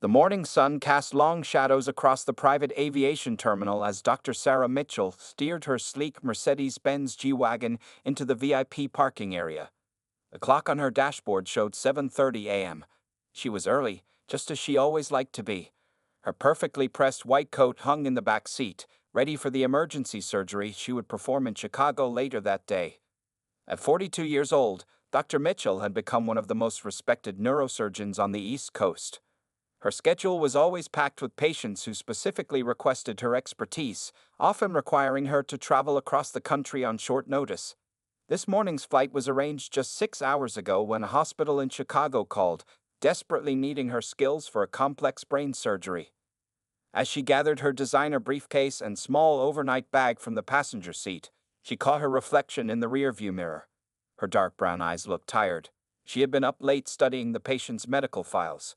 The morning sun cast long shadows across the private aviation terminal as Dr. Sarah Mitchell steered her sleek Mercedes-Benz G-Wagon into the VIP parking area. The clock on her dashboard showed 7:30 a.m. She was early, just as she always liked to be. Her perfectly pressed white coat hung in the back seat, ready for the emergency surgery she would perform in Chicago later that day. At 42 years old, Dr. Mitchell had become one of the most respected neurosurgeons on the East Coast. Her schedule was always packed with patients who specifically requested her expertise, often requiring her to travel across the country on short notice. This morning's flight was arranged just 6 hours ago when a hospital in Chicago called, desperately needing her skills for a complex brain surgery. As she gathered her designer briefcase and small overnight bag from the passenger seat, she caught her reflection in the rearview mirror. Her dark brown eyes looked tired. She had been up late studying the patient's medical files.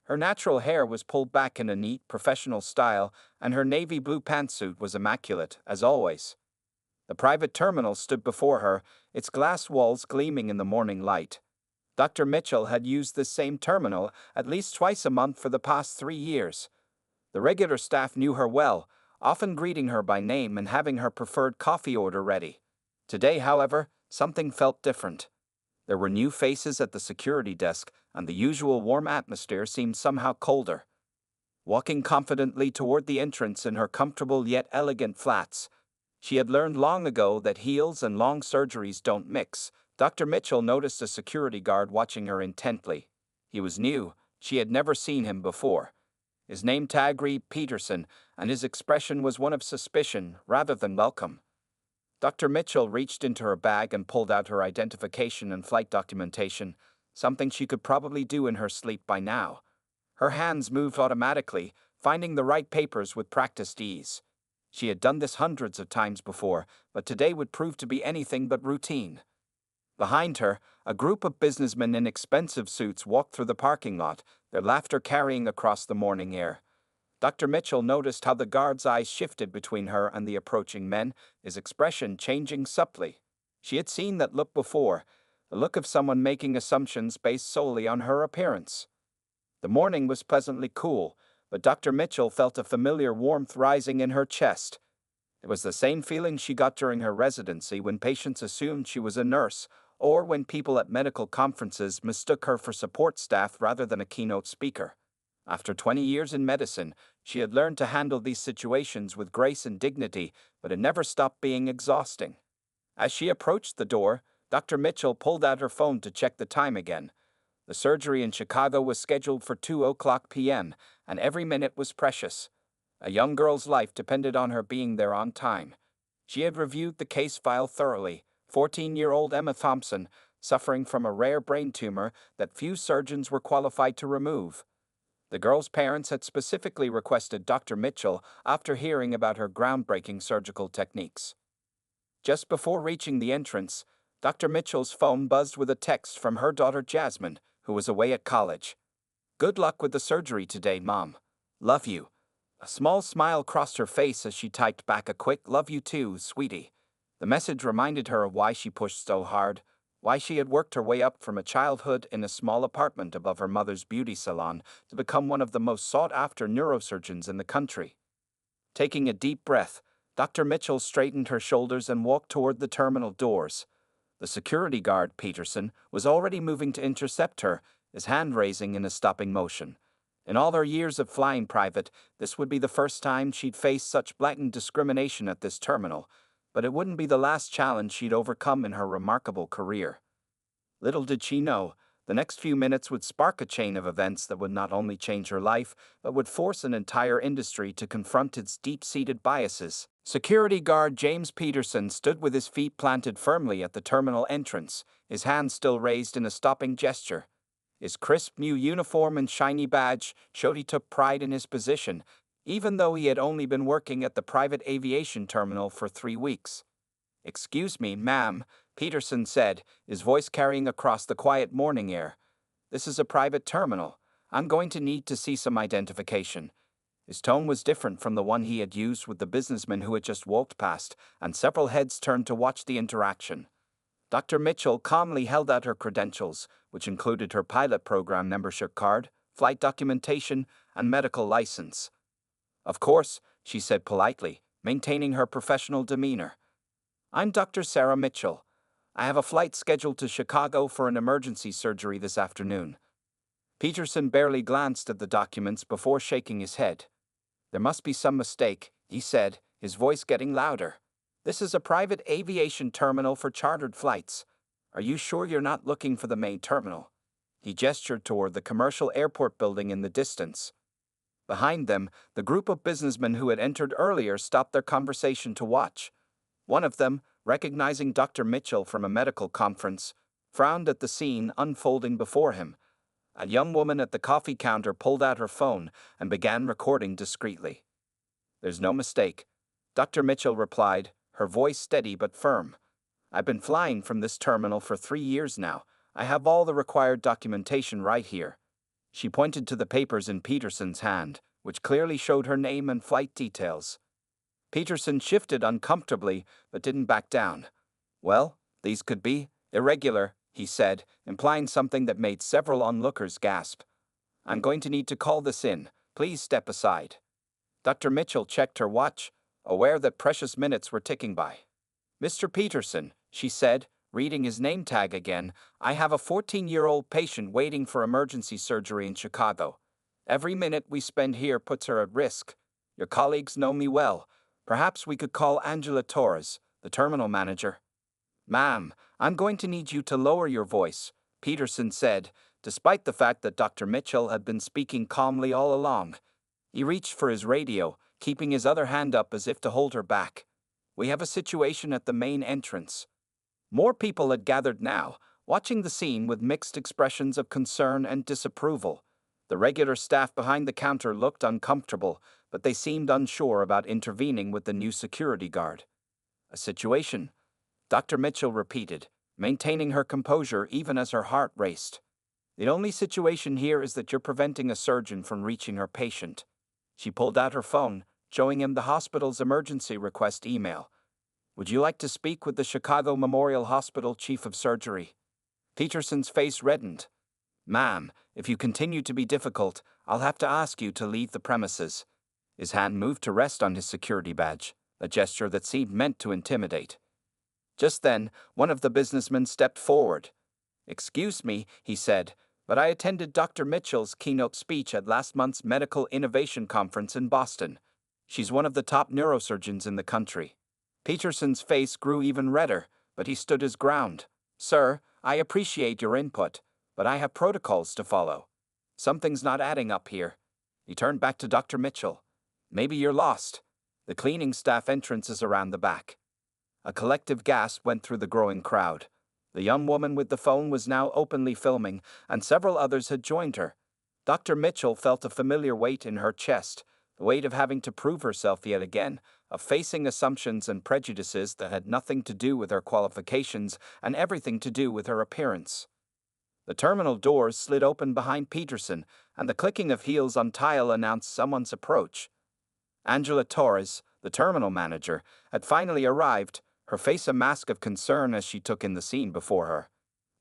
Her natural hair was pulled back in a neat, professional style, and her navy blue pantsuit was immaculate, as always. The private terminal stood before her, its glass walls gleaming in the morning light. Dr. Mitchell had used this same terminal at least twice a month for the past 3 years. The regular staff knew her well, often greeting her by name and having her preferred coffee order ready. Today, however, something felt different. There were new faces at the security desk, and the usual warm atmosphere seemed somehow colder. Walking confidently toward the entrance in her comfortable yet elegant flats, she had learned long ago that heels and long surgeries don't mix. Dr. Mitchell noticed a security guard watching her intently. He was new, she had never seen him before. His name tag read Peterson, and his expression was one of suspicion rather than welcome. Dr. Mitchell reached into her bag and pulled out her identification and flight documentation, something she could probably do in her sleep by now. Her hands moved automatically, finding the right papers with practiced ease. She had done this hundreds of times before, but today would prove to be anything but routine. Behind her, a group of businessmen in expensive suits walked through the parking lot, their laughter carrying across the morning air. Dr. Mitchell noticed how the guard's eyes shifted between her and the approaching men, his expression changing subtly. She had seen that look before, the look of someone making assumptions based solely on her appearance. The morning was pleasantly cool, but Dr. Mitchell felt a familiar warmth rising in her chest. It was the same feeling she got during her residency when patients assumed she was a nurse, or when people at medical conferences mistook her for support staff rather than a keynote speaker. After 20 years in medicine, she had learned to handle these situations with grace and dignity, but it never stopped being exhausting. As she approached the door, Dr. Mitchell pulled out her phone to check the time again. The surgery in Chicago was scheduled for 2:00 p.m., and every minute was precious. A young girl's life depended on her being there on time. She had reviewed the case file thoroughly. 14-year-old Emma Thompson, suffering from a rare brain tumor that few surgeons were qualified to remove. The girl's parents had specifically requested Dr. Mitchell after hearing about her groundbreaking surgical techniques. Just before reaching the entrance, Dr. Mitchell's phone buzzed with a text from her daughter Jasmine, who was away at college. "Good luck with the surgery today, Mom. Love you." A small smile crossed her face as she typed back a quick "love you too, sweetie." The message reminded her of why she pushed so hard, why she had worked her way up from a childhood in a small apartment above her mother's beauty salon to become one of the most sought-after neurosurgeons in the country. Taking a deep breath, Dr. Mitchell straightened her shoulders and walked toward the terminal doors. The security guard, Peterson, was already moving to intercept her, his hand raising in a stopping motion. In all her years of flying private, this would be the first time she'd faced such blatant discrimination at this terminal, but it wouldn't be the last challenge she'd overcome in her remarkable career. Little did she know, the next few minutes would spark a chain of events that would not only change her life, but would force an entire industry to confront its deep-seated biases. Security guard James Peterson stood with his feet planted firmly at the terminal entrance, his hands still raised in a stopping gesture. His crisp new uniform and shiny badge showed he took pride in his position, even though he had only been working at the private aviation terminal for 3 weeks. "Excuse me, ma'am," Peterson said, his voice carrying across the quiet morning air. "This is a private terminal. I'm going to need to see some identification." His tone was different from the one he had used with the businessman who had just walked past, and several heads turned to watch the interaction. Dr. Mitchell calmly held out her credentials, which included her pilot program membership card, flight documentation, and medical license. Of course, she said politely, maintaining her professional demeanor. I'm Dr. Sarah Mitchell. I have a flight scheduled to Chicago for an emergency surgery this afternoon. Peterson barely glanced at the documents before shaking his head. There must be some mistake, he said, his voice getting louder. This is a private aviation terminal for chartered flights. Are you sure you're not looking for the main terminal? He gestured toward the commercial airport building in the distance. Behind them, the group of businessmen who had entered earlier stopped their conversation to watch. One of them, recognizing Dr. Mitchell from a medical conference, frowned at the scene unfolding before him. A young woman at the coffee counter pulled out her phone and began recording discreetly. There's no mistake, Dr. Mitchell replied, her voice steady but firm. I've been flying from this terminal for 3 years now. I have all the required documentation right here. She pointed to the papers in Peterson's hand, which clearly showed her name and flight details. Peterson shifted uncomfortably, but didn't back down. Well, these could be irregular, he said, implying something that made several onlookers gasp. I'm going to need to call this in. Please step aside. Dr. Mitchell checked her watch, aware that precious minutes were ticking by. Mr. Peterson, she said, reading his name tag again, I have a 14-year-old patient waiting for emergency surgery in Chicago. Every minute we spend here puts her at risk. Your colleagues know me well. Perhaps we could call Angela Torres, the terminal manager. Ma'am, I'm going to need you to lower your voice, Peterson said, despite the fact that Dr. Mitchell had been speaking calmly all along. He reached for his radio, keeping his other hand up as if to hold her back. We have a situation at the main entrance. More people had gathered now, watching the scene with mixed expressions of concern and disapproval. The regular staff behind the counter looked uncomfortable, but they seemed unsure about intervening with the new security guard. A situation, Dr. Mitchell repeated, maintaining her composure even as her heart raced. The only situation here is that you're preventing a surgeon from reaching her patient. She pulled out her phone, showing him the hospital's emergency request email. Would you like to speak with the Chicago Memorial Hospital Chief of Surgery? Peterson's face reddened. Ma'am, if you continue to be difficult, I'll have to ask you to leave the premises. His hand moved to rest on his security badge, a gesture that seemed meant to intimidate. Just then, one of the businessmen stepped forward. Excuse me, he said, but I attended Dr. Mitchell's keynote speech at last month's Medical Innovation Conference in Boston. She's one of the top neurosurgeons in the country. Peterson's face grew even redder, but he stood his ground. Sir, I appreciate your input, but I have protocols to follow. Something's not adding up here. He turned back to Dr. Mitchell. Maybe you're lost. The cleaning staff entrance is around the back. A collective gasp went through the growing crowd. The young woman with the phone was now openly filming, and several others had joined her. Dr. Mitchell felt a familiar weight in her chest, the weight of having to prove herself yet again, of facing assumptions and prejudices that had nothing to do with her qualifications and everything to do with her appearance. The terminal doors slid open behind Peterson, and the clicking of heels on tile announced someone's approach. Angela Torres, the terminal manager, had finally arrived, her face a mask of concern as she took in the scene before her.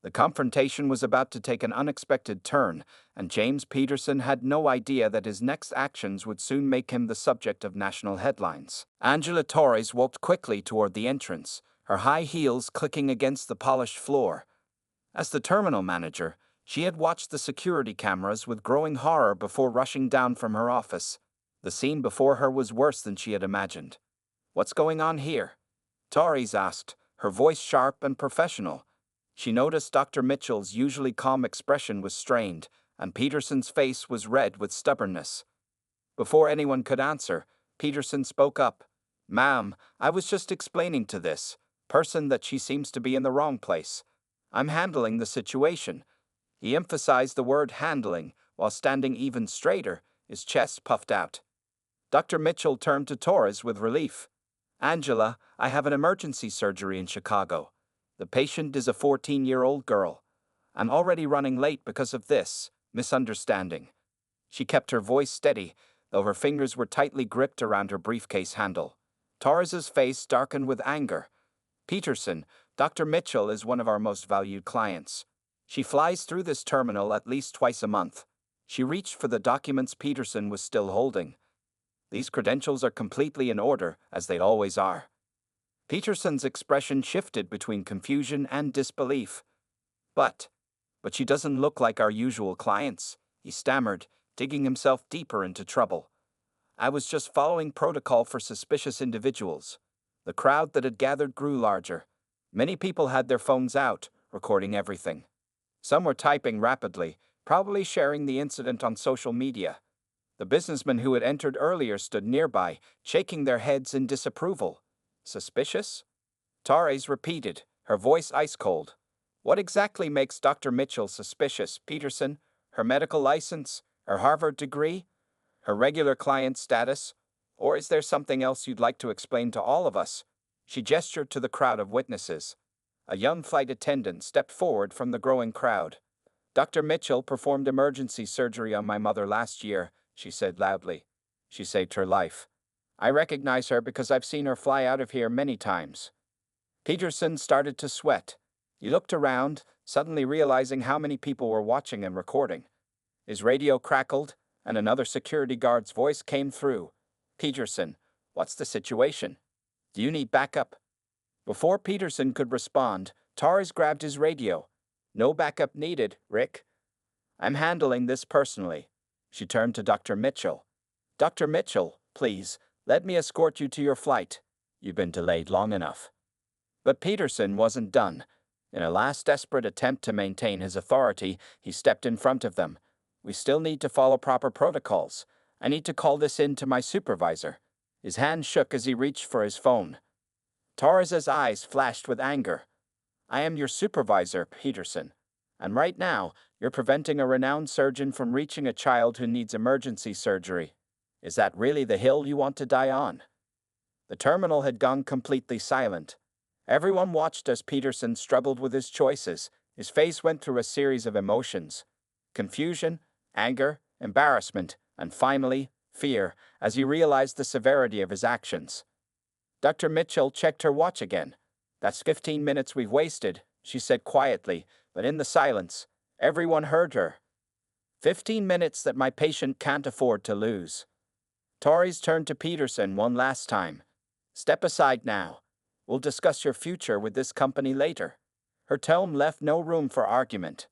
The confrontation was about to take an unexpected turn, and James Peterson had no idea that his next actions would soon make him the subject of national headlines. Angela Torres walked quickly toward the entrance, her high heels clicking against the polished floor. As the terminal manager, she had watched the security cameras with growing horror before rushing down from her office. The scene before her was worse than she had imagined. What's going on here? Torres asked, her voice sharp and professional. She noticed Dr. Mitchell's usually calm expression was strained, and Peterson's face was red with stubbornness. Before anyone could answer, Peterson spoke up. Ma'am, I was just explaining to this person that she seems to be in the wrong place. I'm handling the situation. He emphasized the word handling, while standing even straighter, his chest puffed out. Dr. Mitchell turned to Torres with relief. Angela, I have an emergency surgery in Chicago. The patient is a 14-year-old girl. I'm already running late because of this misunderstanding. She kept her voice steady, though her fingers were tightly gripped around her briefcase handle. Torres's face darkened with anger. Peterson, Dr. Mitchell is one of our most valued clients. She flies through this terminal at least twice a month. She reached for the documents Peterson was still holding. These credentials are completely in order, as they always are. Peterson's expression shifted between confusion and disbelief. But she doesn't look like our usual clients, he stammered, digging himself deeper into trouble. I was just following protocol for suspicious individuals. The crowd that had gathered grew larger. Many people had their phones out, recording everything. Some were typing rapidly, probably sharing the incident on social media. The businessmen who had entered earlier stood nearby, shaking their heads in disapproval. Suspicious? Torres repeated, her voice ice-cold. What exactly makes Dr. Mitchell suspicious, Peterson? Her medical license? Her Harvard degree? Her regular client status? Or is there something else you'd like to explain to all of us? She gestured to the crowd of witnesses. A young flight attendant stepped forward from the growing crowd. Dr. Mitchell performed emergency surgery on my mother last year, she said loudly. She saved her life. I recognize her because I've seen her fly out of here many times. Peterson started to sweat. He looked around, suddenly realizing how many people were watching and recording. His radio crackled, and another security guard's voice came through. Peterson, what's the situation? Do you need backup? Before Peterson could respond, Torres grabbed his radio. No backup needed, Rick. I'm handling this personally. She turned to Dr. Mitchell. Dr. Mitchell, please, let me escort you to your flight. You've been delayed long enough. But Peterson wasn't done. In a last desperate attempt to maintain his authority, he stepped in front of them. We still need to follow proper protocols. I need to call this in to my supervisor. His hand shook as he reached for his phone. Torres's eyes flashed with anger. I am your supervisor, Peterson. And right now, you're preventing a renowned surgeon from reaching a child who needs emergency surgery. Is that really the hill you want to die on? The terminal had gone completely silent. Everyone watched as Peterson struggled with his choices. His face went through a series of emotions. Confusion, anger, embarrassment, and finally, fear, as he realized the severity of his actions. Dr. Mitchell checked her watch again. That's 15 minutes we've wasted, she said quietly, but in the silence, everyone heard her. 15 minutes that my patient can't afford to lose. Torres turned to Peterson one last time. Step aside now. We'll discuss your future with this company later. Her tone left no room for argument.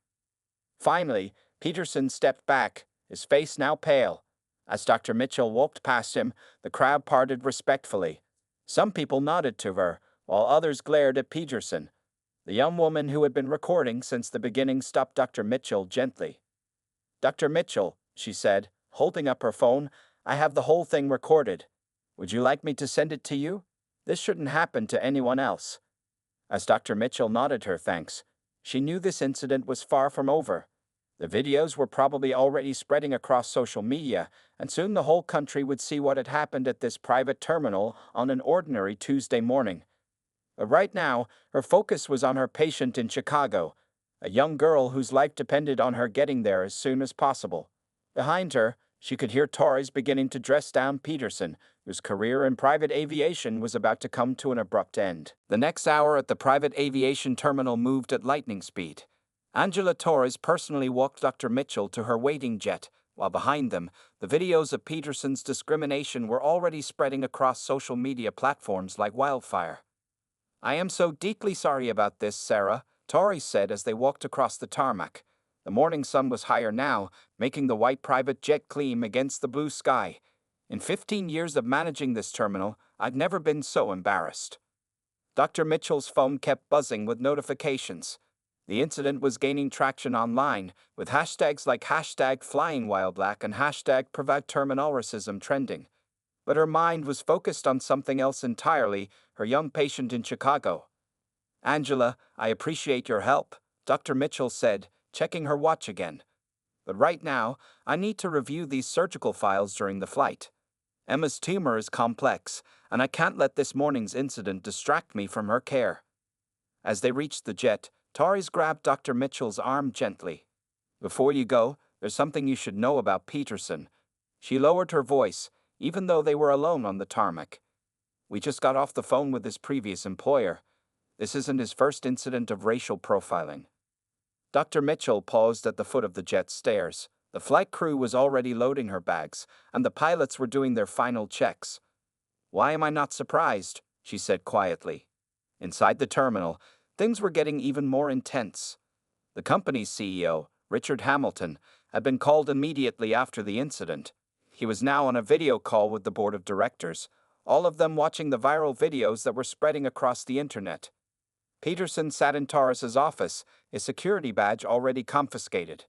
Finally, Peterson stepped back, his face now pale. As Dr. Mitchell walked past him, the crowd parted respectfully. Some people nodded to her, while others glared at Peterson. The young woman who had been recording since the beginning stopped Dr. Mitchell gently. Dr. Mitchell, she said, holding up her phone, I have the whole thing recorded. Would you like me to send it to you? This shouldn't happen to anyone else. As Dr. Mitchell nodded her thanks, she knew this incident was far from over. The videos were probably already spreading across social media, and soon the whole country would see what had happened at this private terminal on an ordinary Tuesday morning. But right now, her focus was on her patient in Chicago, a young girl whose life depended on her getting there as soon as possible. Behind her, she could hear Torres beginning to dress down Peterson, whose career in private aviation was about to come to an abrupt end. The next hour at the private aviation terminal moved at lightning speed. Angela Torres personally walked Dr. Mitchell to her waiting jet, while behind them, the videos of Peterson's discrimination were already spreading across social media platforms like wildfire. I am so deeply sorry about this, Sarah, Torres said as they walked across the tarmac. The morning sun was higher now, making the white private jet gleam against the blue sky. In 15 years of managing this terminal, I've never been so embarrassed. Dr. Mitchell's phone kept buzzing with notifications. The incident was gaining traction online, with hashtags like #FlyingWildBlack and #PreventTerminalRacism trending. But her mind was focused on something else entirely, her young patient in Chicago. Angela, I appreciate your help, Dr. Mitchell said, checking her watch again. But right now, I need to review these surgical files during the flight. Emma's tumor is complex, and I can't let this morning's incident distract me from her care. As they reached the jet, Torres grabbed Dr. Mitchell's arm gently. Before you go, there's something you should know about Peterson. She lowered her voice, even though they were alone on the tarmac. We just got off the phone with his previous employer. This isn't his first incident of racial profiling. Dr. Mitchell paused at the foot of the jet's stairs, The flight crew was already loading her bags, and the pilots were doing their final checks. "Why am I not surprised?" she said quietly. Inside the terminal, things were getting even more intense. The company's CEO, Richard Hamilton, had been called immediately after the incident. He was now on a video call with the board of directors, all of them watching the viral videos that were spreading across the internet. Peterson sat in Torres's office, his security badge already confiscated.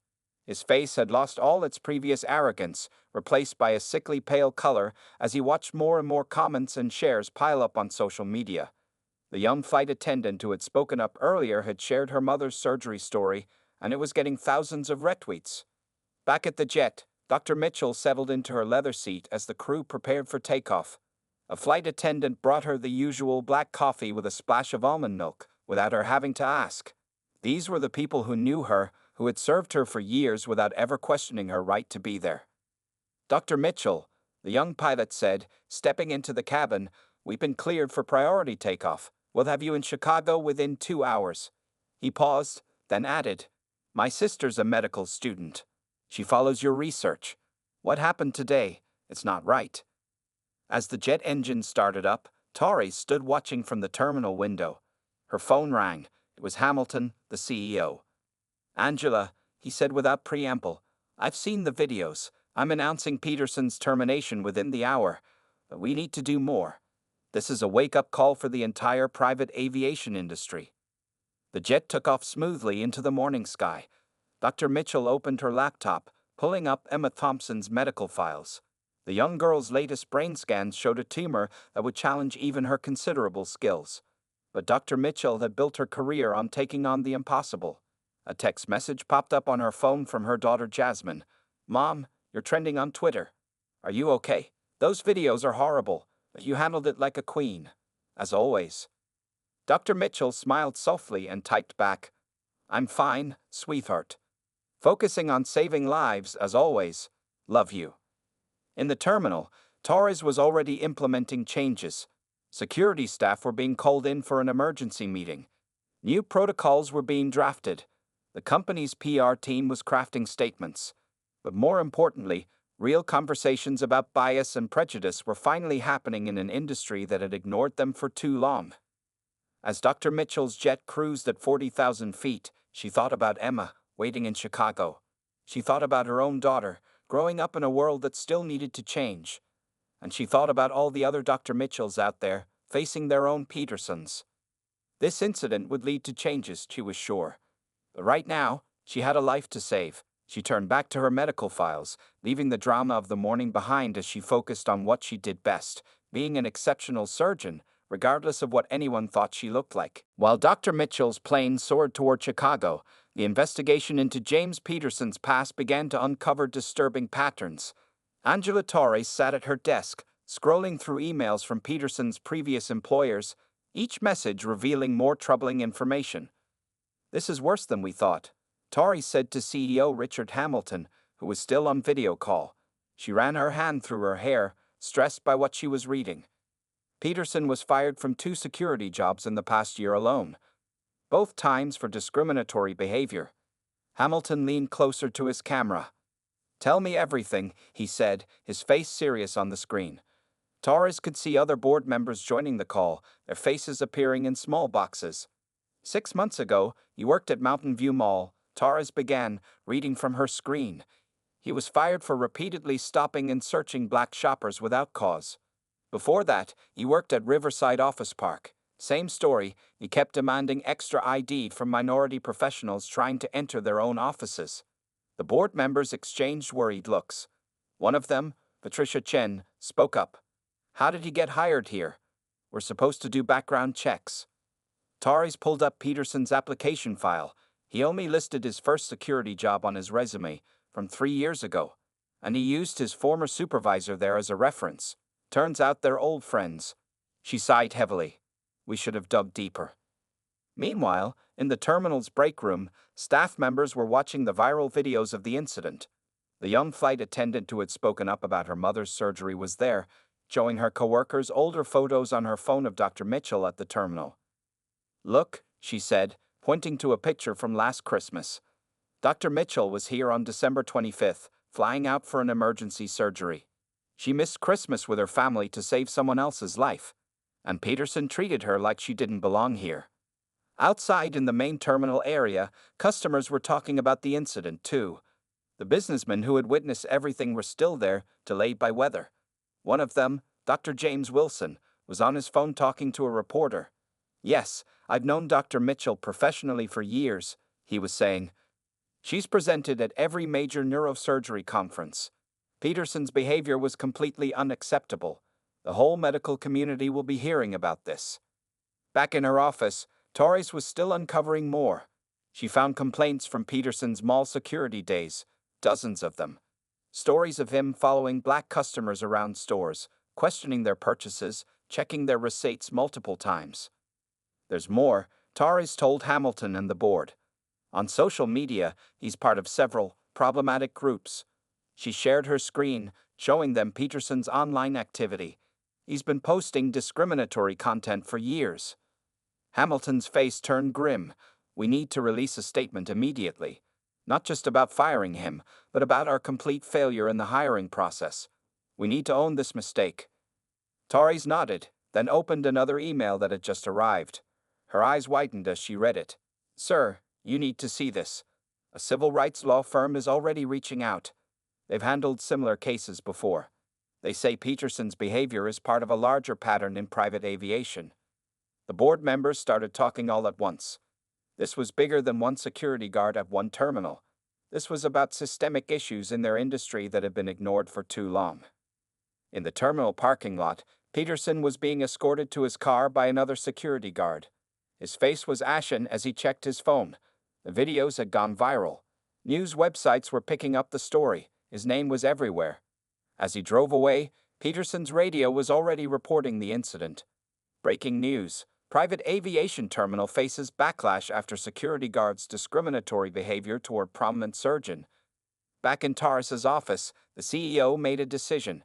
His face had lost all its previous arrogance, replaced by a sickly pale color as he watched more and more comments and shares pile up on social media. The young flight attendant who had spoken up earlier had shared her mother's surgery story, and it was getting thousands of retweets. Back at the jet, Dr. Mitchell settled into her leather seat as the crew prepared for takeoff. A flight attendant brought her the usual black coffee with a splash of almond milk, without her having to ask. These were the people who knew her, who had served her for years without ever questioning her right to be there. "Dr. Mitchell," the young pilot said, stepping into the cabin, "we've been cleared for priority takeoff. We'll have you in Chicago within 2 hours." He paused, then added, "My sister's a medical student. She follows your research. What happened today? It's not right." As the jet engine started up, Torres stood watching from the terminal window. Her phone rang. It was Hamilton, the CEO. "Angela," he said without preamble, "I've seen the videos. I'm announcing Peterson's termination within the hour, but we need to do more. This is a wake-up call for the entire private aviation industry." The jet took off smoothly into the morning sky. Dr. Mitchell opened her laptop, pulling up Emma Thompson's medical files. The young girl's latest brain scans showed a tumor that would challenge even her considerable skills. But Dr. Mitchell had built her career on taking on the impossible. A text message popped up on her phone from her daughter Jasmine. "Mom, you're trending on Twitter. Are you okay? Those videos are horrible, but you handled it like a queen, as always." Dr. Mitchell smiled softly and typed back, "I'm fine, sweetheart. Focusing on saving lives, as always. Love you." In the terminal, Torres was already implementing changes. Security staff were being called in for an emergency meeting. New protocols were being drafted. The company's PR team was crafting statements. But more importantly, real conversations about bias and prejudice were finally happening in an industry that had ignored them for too long. As Dr. Mitchell's jet cruised at 40,000 feet, she thought about Emma, waiting in Chicago. She thought about her own daughter, growing up in a world that still needed to change. And she thought about all the other Dr. Mitchells out there, facing their own Petersons. This incident would lead to changes, she was sure. But right now, she had a life to save. She turned back to her medical files, leaving the drama of the morning behind as she focused on what she did best, being an exceptional surgeon, regardless of what anyone thought she looked like. While Dr. Mitchell's plane soared toward Chicago, the investigation into James Peterson's past began to uncover disturbing patterns. Angela Torres sat at her desk, scrolling through emails from Peterson's previous employers, each message revealing more troubling information. "This is worse than we thought," Torres said to CEO Richard Hamilton, who was still on video call. She ran her hand through her hair, stressed by what she was reading. Peterson was fired from 2 security jobs in the past year alone, both times for discriminatory behavior. Hamilton leaned closer to his camera. "Tell me everything," he said, his face serious on the screen. Torres could see other board members joining the call, their faces appearing in small boxes. "6 months ago, you worked at Mountain View Mall," Torres began, reading from her screen. "He was fired for repeatedly stopping and searching black shoppers without cause. Before that, he worked at Riverside Office Park. Same story, he kept demanding extra ID from minority professionals trying to enter their own offices." The board members exchanged worried looks. One of them, Patricia Chen, spoke up. "How did he get hired here? We're supposed to do background checks." Torres pulled up Peterson's application file. He only listed his first security job on his resume, from 3 years ago, and he used his former supervisor there as a reference. Turns out they're old friends. She sighed heavily. "We should have dug deeper." Meanwhile, in the terminal's break room, staff members were watching the viral videos of the incident. The young flight attendant who had spoken up about her mother's surgery was there, showing her coworkers older photos on her phone of Dr. Mitchell at the terminal. "Look," she said, pointing to a picture from last Christmas. Dr. Mitchell was here on December 25th, flying out for an emergency surgery. She missed Christmas with her family to save someone else's life, and Peterson treated her like she didn't belong here. Outside in the main terminal area, customers were talking about the incident too. The businessmen who had witnessed everything were still there, delayed by weather. One of them, Dr. James Wilson, was on his phone talking to a reporter. "Yes, I've known Dr. Mitchell professionally for years," he was saying. "She's presented at every major neurosurgery conference. Peterson's behavior was completely unacceptable. The whole medical community will be hearing about this." Back in her office, Torres was still uncovering more. She found complaints from Peterson's mall security days, dozens of them. Stories of him following black customers around stores, questioning their purchases, checking their receipts multiple times. There's more, Torres told Hamilton and the board. On social media, he's part of several problematic groups. She shared her screen, showing them Peterson's online activity. He's been posting discriminatory content for years. Hamilton's face turned grim. "We need to release a statement immediately. Not just about firing him, but about our complete failure in the hiring process. We need to own this mistake." Torres nodded, then opened another email that had just arrived. Her eyes widened as she read it. "Sir, you need to see this. A civil rights law firm is already reaching out. They've handled similar cases before. They say Peterson's behavior is part of a larger pattern in private aviation." The board members started talking all at once. This was bigger than one security guard at one terminal. This was about systemic issues in their industry that had been ignored for too long. In the terminal parking lot, Peterson was being escorted to his car by another security guard. His face was ashen as he checked his phone. The videos had gone viral. News websites were picking up the story. His name was everywhere. As he drove away, Peterson's radio was already reporting the incident. "Breaking news. Private aviation terminal faces backlash after security guards' discriminatory behavior toward prominent surgeon." Back in Torres's office, the CEO made a decision.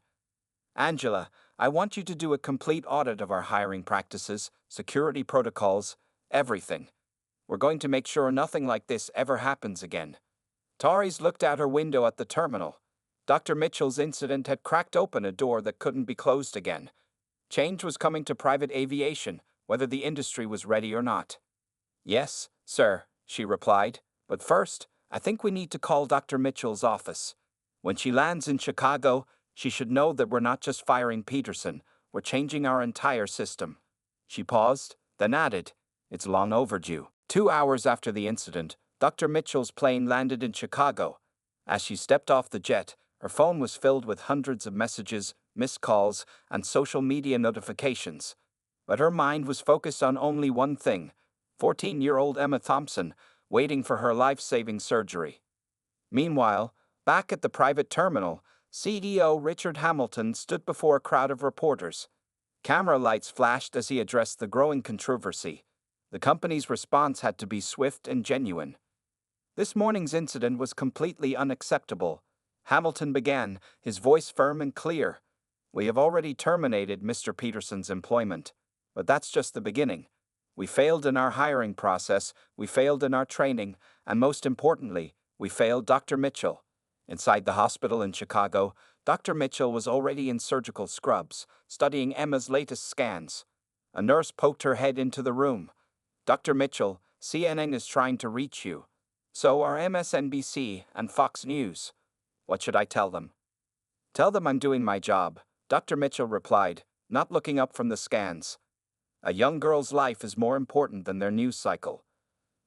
"Angela, I want you to do a complete audit of our hiring practices, security protocols, everything. We're going to make sure nothing like this ever happens again." Torres looked out her window at the terminal. Dr. Mitchell's incident had cracked open a door that couldn't be closed again. Change was coming to private aviation, whether the industry was ready or not. "Yes, sir," she replied. "But first, I think we need to call Dr. Mitchell's office. When she lands in Chicago, she should know that we're not just firing Peterson, we're changing our entire system." She paused, then added, "It's long overdue." 2 hours after the incident, Dr. Mitchell's plane landed in Chicago. As she stepped off the jet, her phone was filled with hundreds of messages, missed calls, and social media notifications. But her mind was focused on only one thing: 14-year-old Emma Thompson, waiting for her life-saving surgery. Meanwhile, back at the private terminal, CEO Richard Hamilton stood before a crowd of reporters. Camera lights flashed as he addressed the growing controversy. The company's response had to be swift and genuine. "This morning's incident was completely unacceptable," Hamilton began, his voice firm and clear. "We have already terminated Mr. Peterson's employment. But that's just the beginning. We failed in our hiring process, we failed in our training, and most importantly, we failed Dr. Mitchell." Inside the hospital in Chicago, Dr. Mitchell was already in surgical scrubs, studying Emma's latest scans. A nurse poked her head into the room. "Dr. Mitchell, CNN is trying to reach you. So are MSNBC and Fox News." "What should I tell them?" "Tell them I'm doing my job," Dr. Mitchell replied, not looking up from the scans. "A young girl's life is more important than their news cycle."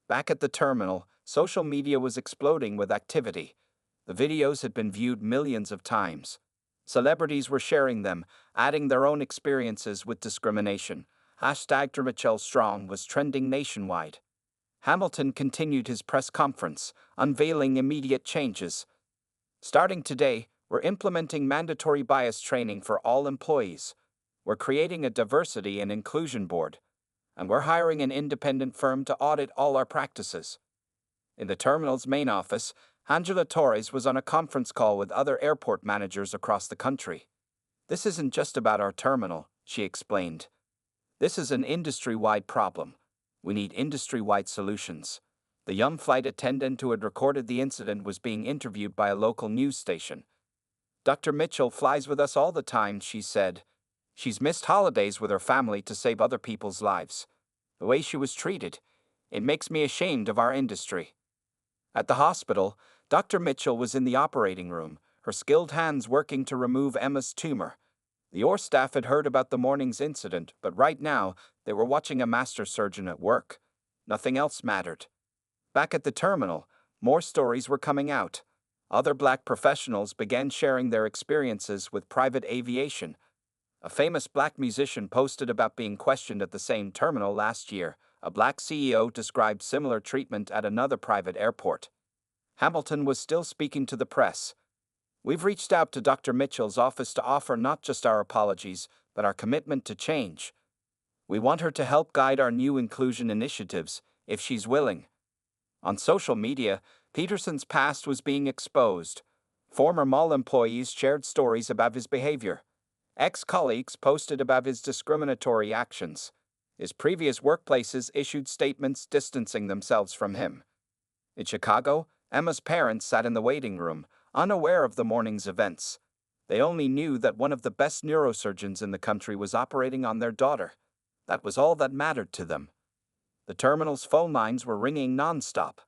Back at the terminal, social media was exploding with activity. The videos had been viewed millions of times. Celebrities were sharing them, adding their own experiences with discrimination. #DrMitchellStrong was trending nationwide. Hamilton continued his press conference, unveiling immediate changes. "Starting today, we're implementing mandatory bias training for all employees. We're creating a diversity and inclusion board. And we're hiring an independent firm to audit all our practices." In the terminal's main office, Angela Torres was on a conference call with other airport managers across the country. "This isn't just about our terminal," she explained. "This is an industry-wide problem. We need industry-wide solutions. The young flight attendant who had recorded the incident was being interviewed by a local news station. "Dr. Mitchell flies with us all the time," she said. "She's missed holidays with her family to save other people's lives. The way she was treated, it makes me ashamed of our industry." At the hospital, Dr. Mitchell was in the operating room, her skilled hands working to remove Emma's tumor. The OR staff had heard about the morning's incident, but right now, they were watching a master surgeon at work. Nothing else mattered. Back at the terminal, more stories were coming out. Other black professionals began sharing their experiences with private aviation. A famous black musician posted about being questioned at the same terminal last year. A black CEO described similar treatment at another private airport. Hamilton was still speaking to the press. "We've reached out to Dr. Mitchell's office to offer not just our apologies, but our commitment to change. We want her to help guide our new inclusion initiatives, if she's willing." On social media, Peterson's past was being exposed. Former mall employees shared stories about his behavior. Ex-colleagues posted about his discriminatory actions. His previous workplaces issued statements distancing themselves from him. In Chicago, Emma's parents sat in the waiting room, unaware of the morning's events. They only knew that one of the best neurosurgeons in the country was operating on their daughter. That was all that mattered to them. The terminal's phone lines were ringing nonstop.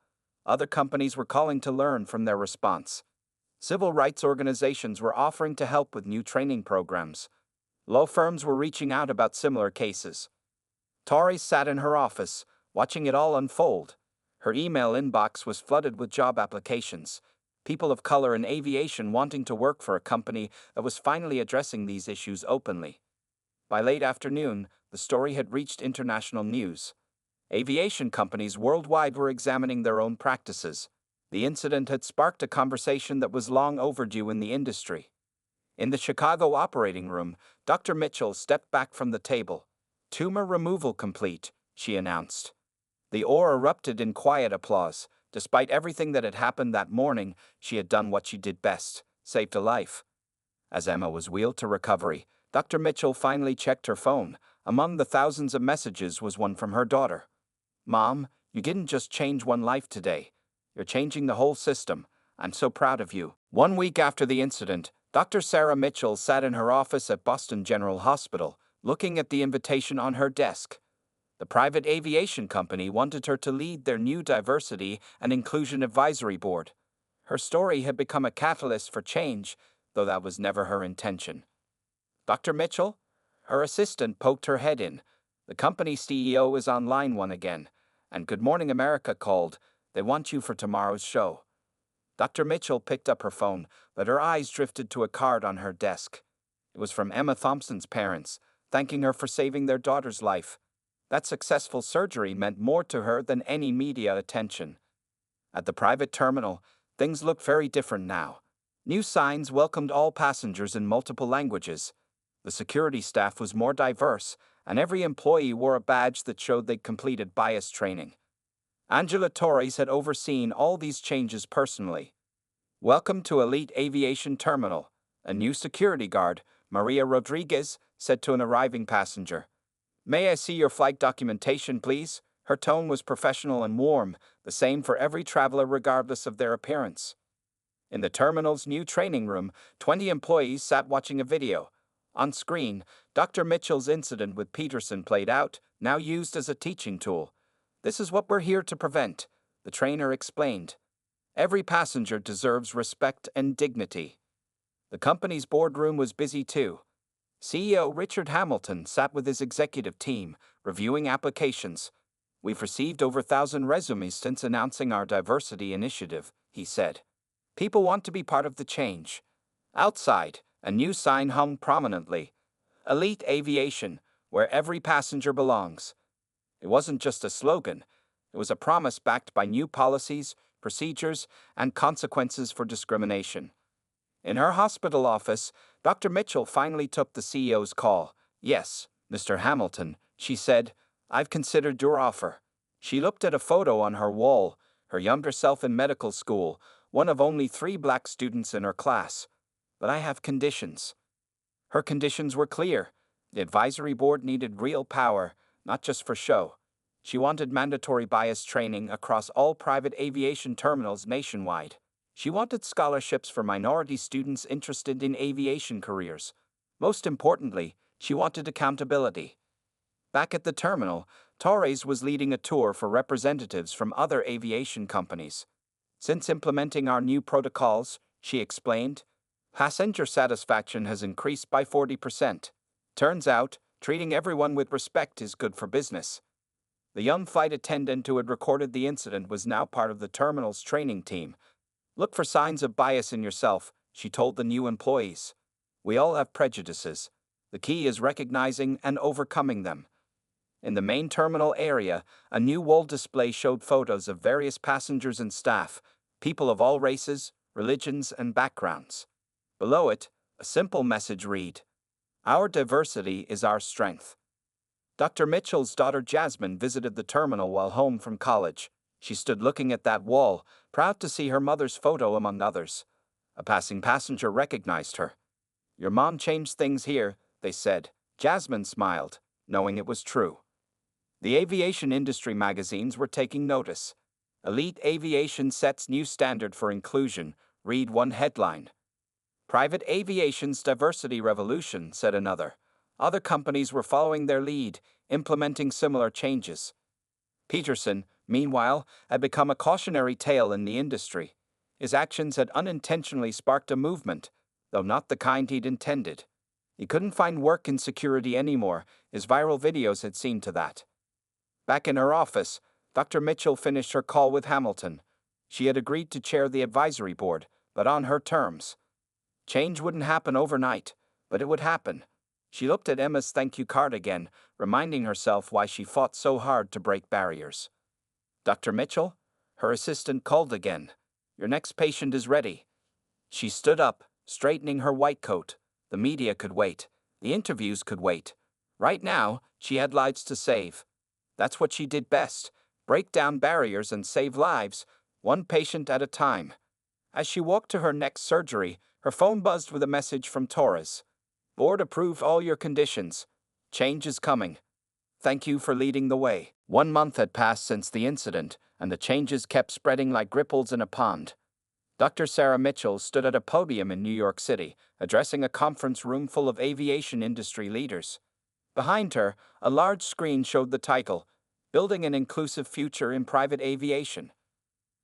Other companies were calling to learn from their response. Civil rights organizations were offering to help with new training programs. Law firms were reaching out about similar cases. Tori sat in her office, watching it all unfold. Her email inbox was flooded with job applications. People of color in aviation wanting to work for a company that was finally addressing these issues openly. By late afternoon, the story had reached international news. Aviation companies worldwide were examining their own practices. The incident had sparked a conversation that was long overdue in the industry. In the Chicago operating room, Dr. Mitchell stepped back from the table. "Tumor removal complete," she announced. The OR erupted in quiet applause. Despite everything that had happened that morning, she had done what she did best: saved a life. As Emma was wheeled to recovery, Dr. Mitchell finally checked her phone. Among the thousands of messages was one from her daughter. "Mom, you didn't just change one life today. You're changing the whole system. I'm so proud of you." 1 week after the incident, Dr. Sarah Mitchell sat in her office at Boston General Hospital, looking at the invitation on her desk. The private aviation company wanted her to lead their new Diversity and Inclusion Advisory Board. Her story had become a catalyst for change, though that was never her intention. "Dr. Mitchell?" Her assistant poked her head in. "The company's CEO is on line one again, and Good Morning America called. They want you for tomorrow's show." Dr. Mitchell picked up her phone, but her eyes drifted to a card on her desk. It was from Emma Thompson's parents, thanking her for saving their daughter's life. That successful surgery meant more to her than any media attention. At the private terminal, things looked very different now. New signs welcomed all passengers in multiple languages. The security staff was more diverse, and every employee wore a badge that showed they'd completed bias training. Angela Torres had overseen all these changes personally. "Welcome to Elite Aviation Terminal," a new security guard, Maria Rodriguez, said to an arriving passenger. "May I see your flight documentation, please?" Her tone was professional and warm, the same for every traveler regardless of their appearance. In the terminal's new training room, 20 employees sat watching a video. On screen, Dr. Mitchell's incident with Peterson played out, now used as a teaching tool. "This is what we're here to prevent," the trainer explained. "Every passenger deserves respect and dignity." The company's boardroom was busy too. CEO Richard Hamilton sat with his executive team, reviewing applications. "We've received over 1,000 resumes since announcing our diversity initiative," he said. "People want to be part of the change." Outside, a new sign hung prominently: "Elite Aviation, where every passenger belongs." It wasn't just a slogan. It was a promise backed by new policies, procedures, and consequences for discrimination. In her hospital office, Dr. Mitchell finally took the CEO's call. "Yes, Mr. Hamilton," she said, "I've considered your offer." She looked at a photo on her wall, her younger self in medical school, one of only 3 black students in her class. "But I have conditions." Her conditions were clear. The advisory board needed real power, not just for show. She wanted mandatory bias training across all private aviation terminals nationwide. She wanted scholarships for minority students interested in aviation careers. Most importantly, she wanted accountability. Back at the terminal, Torres was leading a tour for representatives from other aviation companies. Since implementing our new protocols, she explained, passenger satisfaction has increased by 40%. Turns out, treating everyone with respect is good for business. The young flight attendant who had recorded the incident was now part of the terminal's training team. Look for signs of bias in yourself, she told the new employees. We all have prejudices. The key is recognizing and overcoming them. In the main terminal area, a new wall display showed photos of various passengers and staff, people of all races, religions, and backgrounds. Below it, a simple message read, "Our diversity is our strength." Dr. Mitchell's daughter Jasmine visited the terminal while home from college. She stood looking at that wall, proud to see her mother's photo among others. A passing passenger recognized her. "Your mom changed things here," they said. Jasmine smiled, knowing it was true. The aviation industry magazines were taking notice. Elite Aviation sets new standard for inclusion, read one headline. Private aviation's diversity revolution, said another. Other companies were following their lead, implementing similar changes. Peterson, meanwhile, had become a cautionary tale in the industry. His actions had unintentionally sparked a movement, though not the kind he'd intended. He couldn't find work in security anymore. His viral videos had seen to that. Back in her office, Dr. Mitchell finished her call with Hamilton. She had agreed to chair the advisory board, but on her terms. Change wouldn't happen overnight, but it would happen. She looked at Emma's thank you card again, reminding herself why she fought so hard to break barriers. "Dr. Mitchell?" Her assistant called again. "Your next patient is ready." She stood up, straightening her white coat. The media could wait. The interviews could wait. Right now, she had lives to save. That's what she did best, break down barriers and save lives, one patient at a time. As she walked to her next surgery, her phone buzzed with a message from Torres. "Board approved all your conditions. Change is coming. Thank you for leading the way." 1 month had passed since the incident, and the changes kept spreading like ripples in a pond. Dr. Sarah Mitchell stood at a podium in New York City, addressing a conference room full of aviation industry leaders. Behind her, a large screen showed the title, "Building an Inclusive Future in Private Aviation."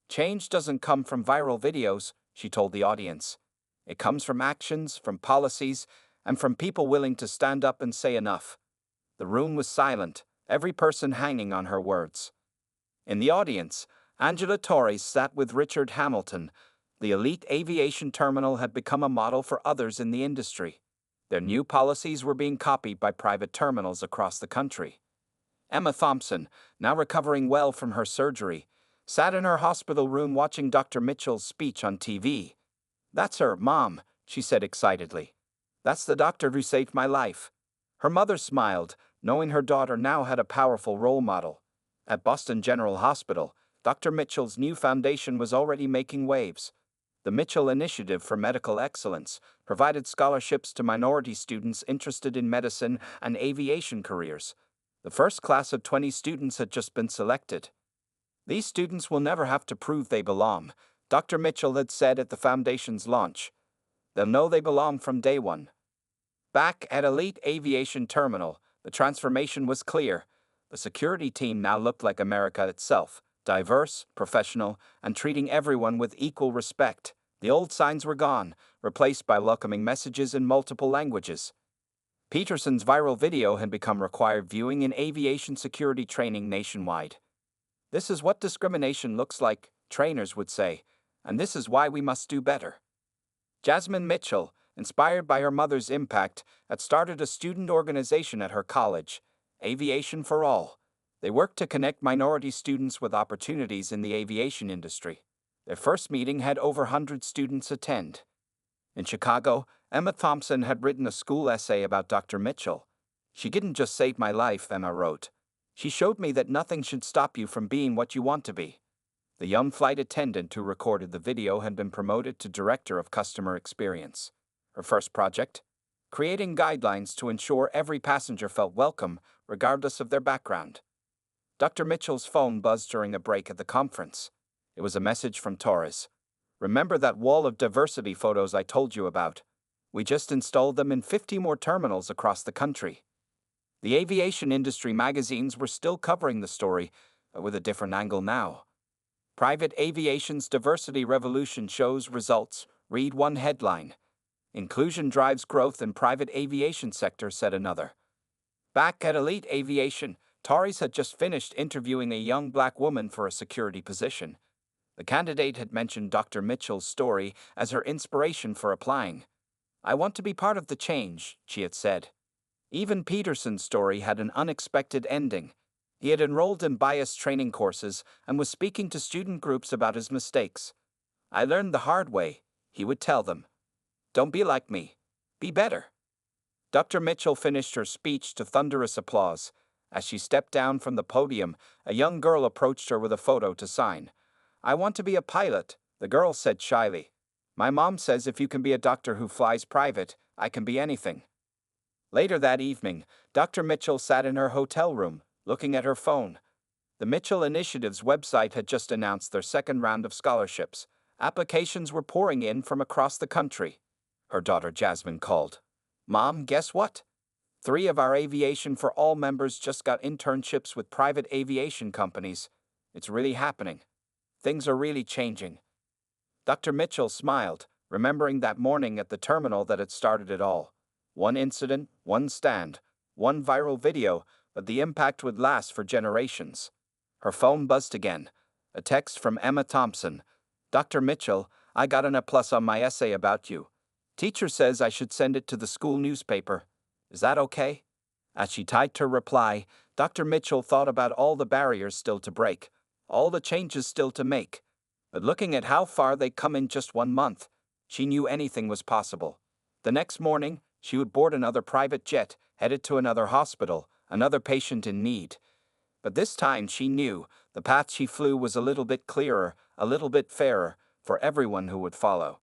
Change doesn't come from viral videos, she told the audience. It comes from actions, from policies, and from people willing to stand up and say enough. The room was silent, every person hanging on her words. In the audience, Angela Torres sat with Richard Hamilton. The elite aviation terminal had become a model for others in the industry. Their new policies were being copied by private terminals across the country. Emma Thompson, now recovering well from her surgery, sat in her hospital room watching Dr. Mitchell's speech on TV. "That's her, Mom," she said excitedly. "That's the doctor who saved my life." Her mother smiled, knowing her daughter now had a powerful role model. At Boston General Hospital, Dr. Mitchell's new foundation was already making waves. The Mitchell Initiative for Medical Excellence provided scholarships to minority students interested in medicine and aviation careers. The first class of 20 students had just been selected. "These students will never have to prove they belong," Dr. Mitchell had said at the foundation's launch. "They'll know they belong from day one." Back at Elite Aviation Terminal, the transformation was clear. The security team now looked like America itself, diverse, professional, and treating everyone with equal respect. The old signs were gone, replaced by welcoming messages in multiple languages. Peterson's viral video had become required viewing in aviation security training nationwide. "This is what discrimination looks like," trainers would say, "and this is why we must do better." Jasmine Mitchell, inspired by her mother's impact, had started a student organization at her college, Aviation for All. They worked to connect minority students with opportunities in the aviation industry. Their first meeting had over 100 students attend. In Chicago, Emma Thompson had written a school essay about Dr. Mitchell. "She didn't just save my life," Emma wrote. "She showed me that nothing should stop you from being what you want to be." The young flight attendant who recorded the video had been promoted to Director of Customer Experience. Her first project? Creating guidelines to ensure every passenger felt welcome, regardless of their background. Dr. Mitchell's phone buzzed during a break at the conference. It was a message from Torres. Remember that wall of diversity photos I told you about? We just installed them in 50 more terminals across the country. The aviation industry magazines were still covering the story, but with a different angle now. Private aviation's diversity revolution shows results. Read one headline. Inclusion drives growth in private aviation sector, said another. Back at Elite Aviation, Torres had just finished interviewing a young black woman for a security position. The candidate had mentioned Dr. Mitchell's story as her inspiration for applying. I want to be part of the change, she had said. Even Peterson's story had an unexpected ending. He had enrolled in bias training courses and was speaking to student groups about his mistakes. I learned the hard way, he would tell them. Don't be like me. Be better. Dr. Mitchell finished her speech to thunderous applause. As she stepped down from the podium, a young girl approached her with a photo to sign. I want to be a pilot, the girl said shyly. My mom says if you can be a doctor who flies private, I can be anything. Later that evening, Dr. Mitchell sat in her hotel room, looking at her phone. The Mitchell Initiative's website had just announced their second round of scholarships. Applications were pouring in from across the country. Her daughter Jasmine called. Mom, guess what? 3 of our Aviation for All members just got internships with private aviation companies. It's really happening. Things are really changing. Dr. Mitchell smiled, remembering that morning at the terminal that had started it all. One incident, one stand, one viral video, but the impact would last for generations. Her phone buzzed again. A text from Emma Thompson. Dr. Mitchell, I got an A+ on my essay about you. Teacher says I should send it to the school newspaper. Is that okay? As she typed her reply, Dr. Mitchell thought about all the barriers still to break, all the changes still to make. But looking at how far they'd come in just 1 month, she knew anything was possible. The next morning, she would board another private jet, headed to another hospital, another patient in need. But this time she knew the path she flew was a little bit clearer, a little bit fairer, for everyone who would follow.